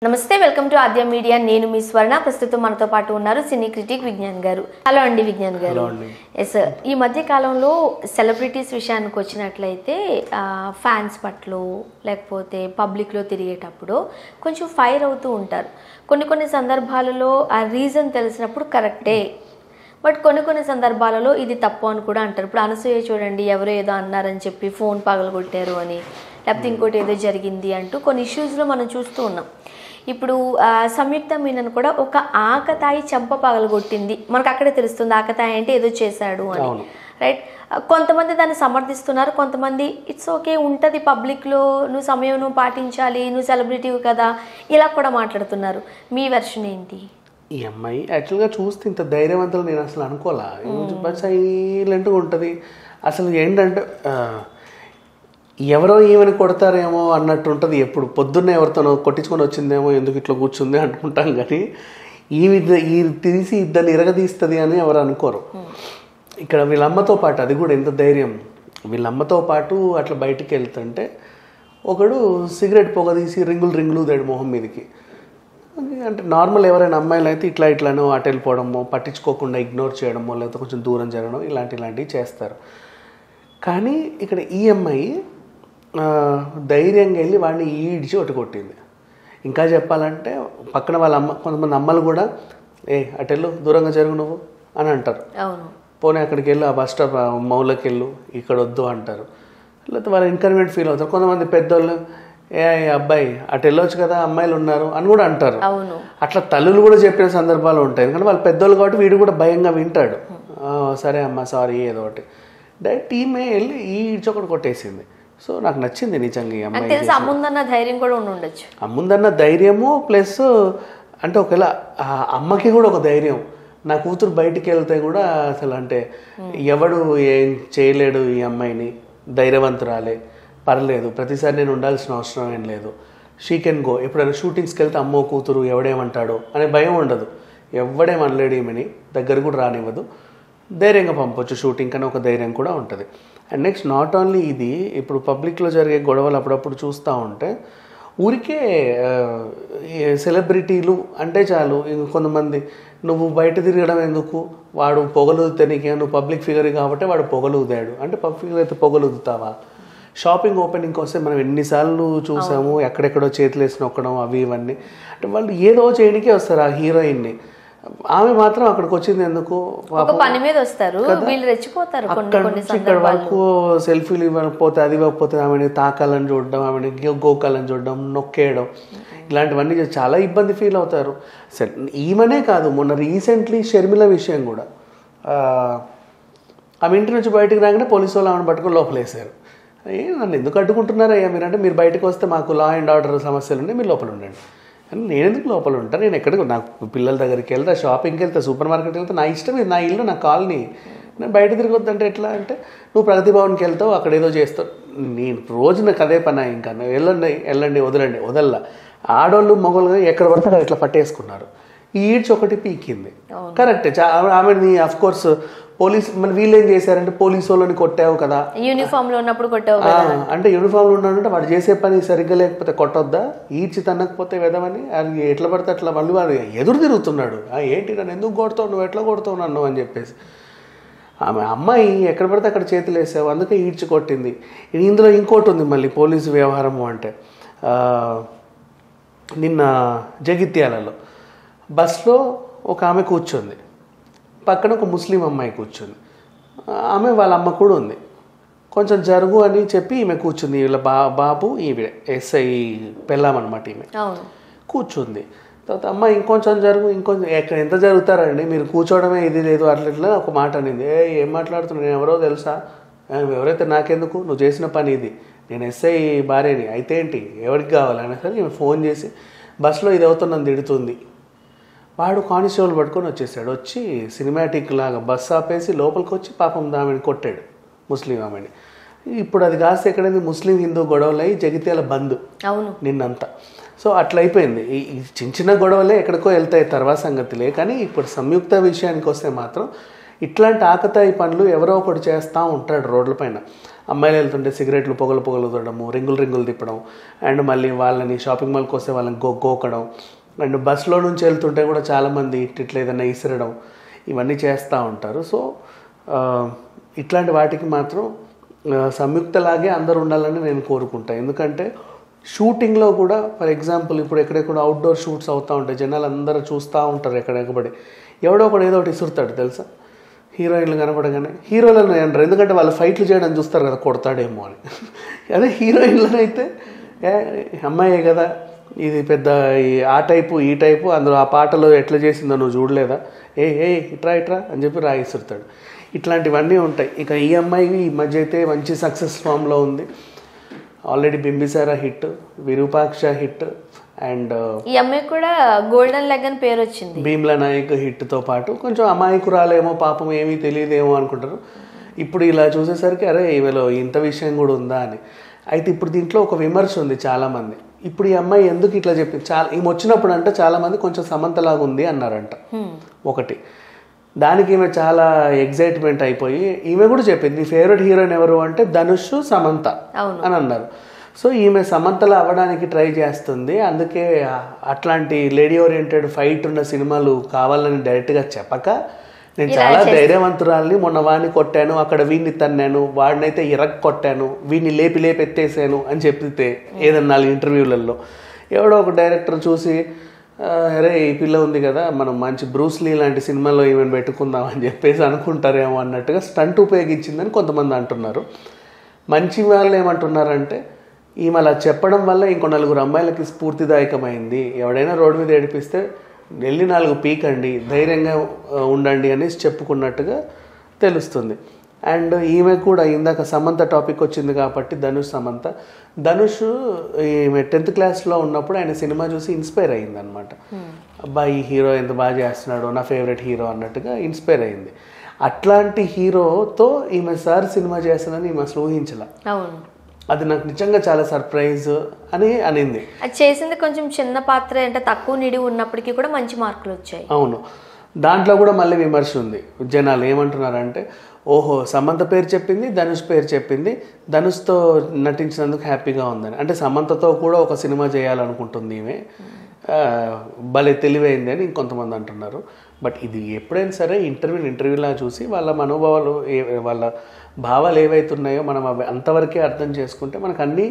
నమస్తే, welcome to Aadya media. నేను మీ స్వర్ణ. ప్రస్తుతం మనతో పాటు ఉన్నారు సినీ క్రిటిక్ విజ్ఞాన్ గారు. హలో అండి విజ్ఞాన్ గారు. ఎస్, ఈ మధ్య కాలంలో సెలబ్రిటీస్ విషయానికి వచ్చినట్లయితే ఫ్యాన్స్ పట్ల లేకపోతే పబ్లిక్లో తిరిగేటప్పుడు కొంచెం ఫైర్ అవుతూ ఉంటారు. కొన్ని సందర్భాలలో ఆ రీజన్ తెలిసినప్పుడు కరెక్టే, బట్ కొన్ని సందర్భాలలో ఇది తప్పు అని కూడా అంటారు. ఇప్పుడు అనసూయ చూడండి, ఎవరో ఏదో అన్నారని చెప్పి ఫోన్ పగలగొట్టారు అని, లేకపోతే ఇంకోటి ఏదో జరిగింది అంటూ కొన్ని ఇష్యూస్లో మనం చూస్తూ ఉన్నాం. ఇప్పుడు సంయుక్త మీనన్ కూడా ఒక ఆకతాయి చెంప పగలగొట్టింది, మనకు అక్కడే తెలుస్తుంది ఆకతాయి అంటే ఏదో చేశాడు అని, రైట్? కొంతమంది దాన్ని సమర్థిస్తున్నారు, కొంతమంది ఇట్స్ ఓకే ఉంటుంది, పబ్లిక్లో నువ్వు సమయం నువ్వు పాటించాలి, నువ్వు సెలబ్రిటీవి కదా, ఇలా కూడా మాట్లాడుతున్నారు. మీ వెర్షన్ ఏంటి? ఈ అమ్మాయి యాక్చువల్గా చూస్తే ఇంత ధైర్యవంతులు నేను అసలు అనుకోలే. సైలెంట్గా ఉంటుంది. అసలు ఏంటంటే ఎవరో ఏమని కొడతారేమో అన్నట్టు ఉంటుంది. ఎప్పుడు పొద్దున్నే ఎవరితోనో కొట్టించుకొని వచ్చిందేమో, ఎందుకు ఇట్లా కూర్చుంది అనుకుంటాం, కానీ ఈ తీసి ఇద్దరిని ఇరగదీస్తుంది అని ఎవరు అనుకోరు. ఇక్కడ వీళ్ళమ్మతో పాటు, అది కూడా ఎంత ధైర్యం, వీళ్ళమ్మతో పాటు అట్లా బయటికి వెళ్తుంటే ఒకడు సిగరెట్ పొగ తీసి రింగులు ఊదాడు మొహం మీదకి. అంటే నార్మల్ ఎవరైనా అమ్మాయిలు అయితే ఇట్లానో అటు వెళ్ళిపోవడమో, పట్టించుకోకుండా ఇగ్నోర్ చేయడమో, లేకపోతే కొంచెం దూరం జరగడం, ఇలాంటివి చేస్తారు. కానీ ఇక్కడ ఈ అమ్మాయి ధైర్యంగా వెళ్ళి వాడిని ఈడ్చి ఒకటి కొట్టింది. ఇంకా చెప్పాలంటే పక్కన వాళ్ళ కొంతమంది అమ్మలు కూడా అటెళ్ళు, దూరంగా జరుగు నువ్వు అని అంటారు. పోనీ అక్కడికి వెళ్ళు, ఆ బస్ స్టాప్ మౌలకి వెళ్ళు, ఇక్కడ వద్దు అంటారు. లేకపోతే వాళ్ళు ఇన్కన్వీనియంట్ ఫీల్ అవుతారు. కొంతమంది పెద్దోళ్ళు అబ్బాయి అటు వెళ్ళొచ్చు కదా, అమ్మాయిలు ఉన్నారు అని కూడా అంటారు. అట్లా తల్లులు కూడా చెప్పిన సందర్భాలు ఉంటాయి. ఎందుకంటే వాళ్ళు పెద్దోళ్ళు కాబట్టి వీడు కూడా భయంగా వింటాడు. సరే అమ్మ సారీ ఏదో ఒకటి. డైరెక్ట్ టీమే వెళ్ళి ఈడ్చొకటి కొట్టేసింది. సో నాకు నచ్చింది నిజంగా ఈ అమ్మాయి. అమ్ముందన్న ధైర్యం కూడా ఉండొచ్చు. అమ్ముందన్న ధైర్యము ప్లస్ అంటే ఒకవేళ అమ్మకి కూడా ఒక ధైర్యం, నా కూతురు బయటికి వెళ్తే కూడా అసలు అంటే ఎవడు ఏం చేయలేడు, ఈ అమ్మాయిని ధైర్యవంతురాలే, పర్లేదు, ప్రతిసారి నేను ఉండాల్సిన అవసరం ఏం లేదు, షీ కెన్ గో. ఎప్పుడైనా షూటింగ్స్కి వెళ్తే అమ్మో కూతురు ఎవడేమంటాడో అనే భయం ఉండదు, ఎవడేమనలేడు, ఈమెని దగ్గర కూడా రానివ్వదు, ధైర్యంగా పంపొచ్చు షూటింగ్ అని ఒక ధైర్యం కూడా ఉంటుంది. అండ్ నెక్స్ట్ నాట్ ఓన్లీ ఇది, ఇప్పుడు పబ్లిక్లో జరిగే గొడవలు అప్పుడప్పుడు చూస్తూ ఉంటే ఊరికే సెలబ్రిటీలు అంటే చాలు, కొంతమంది నువ్వు బయట తిరగడం ఎందుకు, వాడు పొగలుదితే నీకే, నువ్వు పబ్లిక్ ఫిగర్ కాబట్టి వాడు పొగలుదాడు అంటే పబ్లిక్ ఫిగర్ అయితే పొగలుదుతావా? షాపింగ్ ఓపెనింగ్కి వస్తే మనం ఎన్నిసార్లు చూసాము, ఎక్కడెక్కడో చేతులు వేసి నొక్కడం అవి ఇవన్నీ. అంటే వాళ్ళు ఏదో చేయడానికే వస్తారు ఆ హీరోయిన్ని. ఆమె మాత్రం అక్కడికి వచ్చింది ఎందుకు, పని మీద వస్తారు, వీళ్ళు రెచ్చిపోతారు. ఇక్కడ వరకు సెల్ఫీలు ఇవ్వకపోతే, అది ఇవ్వకపోతే ఆమెని తాకాలని చూడడం, ఆమెని గోకాలని చూడడం, నొక్కేయడం, ఇలాంటివన్నీ చాలా ఇబ్బంది ఫీల్ అవుతారు. సరే ఈమెనే కాదు, మొన్న రీసెంట్లీ షర్మిల విషయం కూడా, ఆమె ఇంటి నుంచి బయటకు రాగానే పోలీసు వాళ్ళు ఆమెను పట్టుకొని లోపలేసారు. నన్ను ఎందుకు అడ్డుకుంటున్నారయ్యా మీరంటే, మీరు బయటకు వస్తే మాకు లా అండ్ ఆర్డర్ సమస్యలు ఉన్నాయి, మీరు లోపల ఉండండి. నేను ఎందుకు లోపల ఉంటాను, నేను ఎక్కడికి, నాకు పిల్లల దగ్గరికి వెళ్తా, షాపింగ్కి వెళ్తా, సూపర్ మార్కెట్కి వెళ్తా, నా ఇష్టం, ఇది నా ఇల్లు, నా కాలనీ, నేను బయట తిరగొద్దంటే ఎట్లా అంటే, నువ్వు ప్రగతి భవన్కి వెళ్తావు, అక్కడ ఏదో చేస్తావు. నేను రోజు నాకు అదే పని, ఇంకా వెళ్ళండి వదల్లా. ఆడోళ్ళు మగవాళ్ళు ఎక్కడ పడితే అక్కడ ఇట్లా పట్టేసుకున్నారు. ఈడ్చి ఒకటి పీకింది, కరెక్టే. ఆమెని అఫ్ కోర్స్ పోలీస్, మరి వీళ్ళు ఏం చేశారంటే పోలీసు వాళ్ళని కొట్టావు కదా, యూనిఫామ్ లో ఉన్నప్పుడు కొట్టావు అంటే యూనిఫామ్ లో ఉన్నాడంటే వాడు చేసే పని సరిగ్గా లేకపోతే కొట్టొద్దా, ఈడ్చి తన్నకపోతే వెదవని అది ఎట్లా పడితే అట్లా మళ్ళీ వాడు ఎదురు తిరుగుతున్నాడు. ఏంటి నన్ను ఎందుకు కొడతావు, నువ్వు ఎట్లా కొడతావు నన్ను అని చెప్పేసి. ఆమె అమ్మాయి ఎక్కడ పడితే అక్కడ చేతులు వేసావు, అందుకే ఈడ్చి కొట్టింది. ఇందులో ఇంకోటి ఉంది మళ్ళీ పోలీసు వ్యవహారము అంటే, నిన్న జగిత్యాలలో బస్లో ఒక ఆమె కూర్చుంది, పక్కన ఒక ముస్లిం అమ్మాయి కూర్చుంది, ఆమె వాళ్ళ అమ్మ కూడా ఉంది. కొంచెం జరుగు అని చెప్పి ఈమె కూర్చుంది, వీళ్ళ బాబు ఈమె ఎస్ఐ పెళ్ళామన్నమాట, ఈమె కూర్చుంది. తర్వాత అమ్మ ఇంకొంచెం జరుగు, ఇంకొంచెం, ఎక్కడ ఎంత జరుగుతారండి మీరు, కూర్చోవడమే ఇది లేదు అట్లా ఒక మాట అనింది. ఏం మాట్లాడుతున్నావు, నేను ఎవరో తెలుసా, ఎవరైతే నాకెందుకు, నువ్వు చేసిన పని ఇది, నేను ఎస్ఐ భార్యని, అయితే ఏంటి, ఎవరికి కావాలన్నా సరే ఈమె ఫోన్ చేసి బస్సులో ఇది అవుతున్నది తిడుతుంది. వాడు కానిస్టేబుల్ పట్టుకొని వచ్చేసాడు, వచ్చి సినిమాటిక్ లాగా బస్సు ఆపేసి లోపలికి వచ్చి పాపం ఆమెను కొట్టాడు, ముస్లిం ఆమెని. ఇప్పుడు అది కాస్త ఎక్కడైంది, ముస్లిం హిందూ గొడవలు అయ్యి జగిత్యాల బంద్ నిన్నంతా. సో అట్లా అయిపోయింది. ఈ చిన్న గొడవలే ఎక్కడికో వెళ్తాయి, తర్వాత సంగతిలే. కానీ ఇప్పుడు సంయుక్త విషయానికి వస్తే మాత్రం ఇట్లాంటి ఆకతాయి పనులు ఎవరో ఒకటి చేస్తూ ఉంటాడు రోడ్ల పైన. అమ్మాయిలు వెళ్తుంటే సిగరెట్లు పొగలు తోడము, రింగులు తిప్పడం, అండ్ మళ్ళీ వాళ్ళని షాపింగ్ మాల్కి వస్తే వాళ్ళని గోకడం, అండ్ బస్సులో నుంచి వెళ్తుంటే కూడా చాలామంది ఇట్లా ఏదైనా ఇసిరడం, ఇవన్నీ చేస్తూ ఉంటారు. సో ఇట్లాంటి వాటికి మాత్రం సంయుక్తలాగే అందరు ఉండాలని నేను కోరుకుంటాను. ఎందుకంటే షూటింగ్లో కూడా ఫర్ ఎగ్జాంపుల్ ఇప్పుడు ఎక్కడెక్కడ అవుట్డోర్ షూట్స్ అవుతూ ఉంటాయి, జనాలు అందరూ చూస్తూ ఉంటారు, ఎక్కడెక్కబడి ఎవడో ఒకడు ఏదో ఒకటి ఇసురుతాడు తెలుసా, హీరోయిన్లు కనపడగానే. హీరోలను అంటారు ఎందుకంటే వాళ్ళు ఫైట్లు చేయడం చూస్తారు కదా, కొడతాడేమో అని. అదే హీరోయిన్లను అయితే అమ్మాయే కదా, ఇది పెద్ద ఆ టైపు ఈ టైపు, అందులో ఆ పాటలో ఎట్లా చేసిందో నువ్వు చూడలేదా, ఇట్రా అని చెప్పి రాయిస్తాడు. ఇట్లాంటివన్నీ ఉంటాయి. ఇక ఈ అమ్మాయి ఈ మధ్య అయితే మంచి సక్సెస్ ఫామ్లో ఉంది. Already Bimbisara hit, Virupaksha hit, and ఈ అమ్మాయి కూడా గోల్డెన్ లెగ్ అని పేరు వచ్చింది. భీమ్లా నాయక్ హిట్తో పాటు కొంచెం అమాయకురాలేమో పాపం ఏమీ తెలియదేమో అనుకుంటారు. ఇప్పుడు ఇలా చూసేసరికి అరే ఈమెలో ఇంత విషయం కూడా ఉందా అని. అయితే ఇప్పుడు దీంట్లో ఒక విమర్శ ఉంది చాలామంది. ఇప్పుడు ఈ అమ్మాయి ఎందుకు ఇట్లా చెప్పింది, ఈమె వచ్చినప్పుడు అంటే చాలామంది కొంచెం సమంతలాగా ఉంది అన్నారంట ఒకటి. దానికి ఈమె చాలా ఎగ్జైట్మెంట్ అయిపోయి ఈమె కూడా చెప్పింది నీ ఫేవరెట్ హీరోయిన్ ఎవరు అంటే ధనుష్, సమంత అని అన్నారు. సో ఈమె సమంతలా అవ్వడానికి ట్రై చేస్తుంది. అందుకే అట్లాంటి లేడీ ఓరియంటెడ్ ఫైట్ ఉన్న సినిమాలు కావాలని డైరెక్ట్గా చెప్పక నేను చాలా ధైర్యవంతురాలని, మొన్న వాడిని కొట్టాను, అక్కడ వీడిని తన్నాను, వాడినైతే కొట్టాను, వీడిని లేపి ఎత్తేసాను అని చెప్పితే ఏదన్నా ఇంటర్వ్యూలలో ఎవడో ఒక డైరెక్టర్ చూసి అరే ఈ పిల్ల ఉంది కదా మనం మంచి బ్రూస్లీ లాంటి సినిమాలో ఈవెన్ పెట్టుకుందాం అని చెప్పేసి అనుకుంటారేమో అన్నట్టుగా స్టంట్ ఉపయోగించిందని కొంతమంది అంటున్నారు. మంచి వాళ్ళు ఏమంటున్నారంటే ఈమె అలా చెప్పడం వల్ల ఇంకో 4 అమ్మాయిలకి స్ఫూర్తిదాయకమైంది. ఎవడైనా రోడ్డు మీద ఏడిపిస్తే వెళ్ళి 4 పీకండి, ధైర్యంగా ఉండండి అనేసి చెప్పుకున్నట్టుగా తెలుస్తుంది. అండ్ ఈమె కూడా ఇందాక సమంత టాపిక్ వచ్చింది కాబట్టి ధనుష్ ఈమె 10th క్లాస్లో ఉన్నప్పుడు ఆయన సినిమా చూసి ఇన్స్పైర్ అయ్యింది అనమాట. అబ్బాయి ఈ హీరో ఎంత బాగా చేస్తున్నాడు, నా ఫేవరెట్ హీరో అన్నట్టుగా ఇన్స్పైర్ అయ్యింది. అట్లాంటి హీరోతో ఈమె సార్ సినిమా చేస్తుందని ఈమె అసలు ఊహించలే. అది నాకు నిజంగా చాలా సర్ప్రైజ్ అని అనింది. అది చేసింది కొంచెం చిన్న పాత్ర అంటే తక్కువ నిడి ఉన్నప్పటికీ కూడా మంచి మార్కులు వచ్చాయి. అవును, దాంట్లో కూడా మళ్ళీ విమర్శ ఉంది. జనాలు ఏమంటున్నారంటే ఓహో సమంత పేరు చెప్పింది, ధనుష్ పేరు చెప్పింది, ధనుష్తో నటించినందుకు హ్యాపీగా ఉందని. అంటే సమంతతో కూడా ఒక సినిమా చేయాలనుకుంటుంది ఈమె, భలే తెలివైంది అని ఇంకొంతమంది అంటున్నారు. బట్ ఇది ఎప్పుడైనా సరే ఇంటర్వ్యూలా చూసి వాళ్ళ మనోభావాలు వాళ్ళ భావాలు ఏవైతున్నాయో మనం అవి అంతవరకే అర్థం చేసుకుంటే మనకు అన్నీ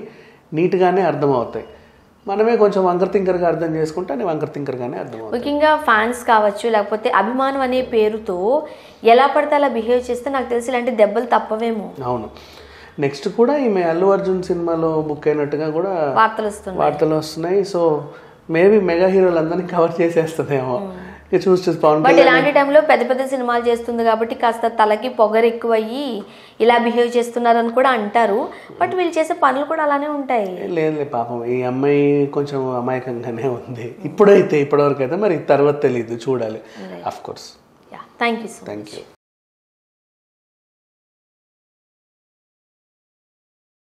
నీట్గానే అర్థమవుతాయి. మనమే కొంచెం వంకర్ తింకర్గా అర్థం చేసుకుంటే అని వంకర్ తింకర్గానే అర్థమవుతుంది. ముఖ్యంగా ఫ్యాన్స్ కావచ్చు, లేకపోతే అభిమానం అనే పేరుతో ఎలా పడితే అలా బిహేవ్ చేస్తే నాకు తెలిసి ఇలాంటి దెబ్బలు తప్పవేమో. అవును, నెక్స్ట్ కూడా ఈమె అల్లు అర్జున్ సినిమాలో బుక్ అయినట్టుగా కూడా వార్తలు వస్తున్నాయి. సో మేబీ మెగా హీరోలందరినీ కవర్ చేసేస్తుందేమో చూసి పవన్ కళ్యాణ్. ఇలాంటి టైంలో పెద్ద సినిమాలు చేస్తుంది కాబట్టి కాస్త తలకి పొగరు ఎక్కువయ్యి ఇలా బిహేవ్ చేస్తున్నారని కూడా అంటారు. బట్ వీళ్ళు చేసే పనులు కూడా అలానే ఉంటాయి. లేదు పాపం ఈ అమ్మాయి కొంచెం అమాయకంగానే ఉంది ఇప్పటివరకు అయితే, మరి తర్వాత తెలియదు, చూడాలి. Of course. Thank you.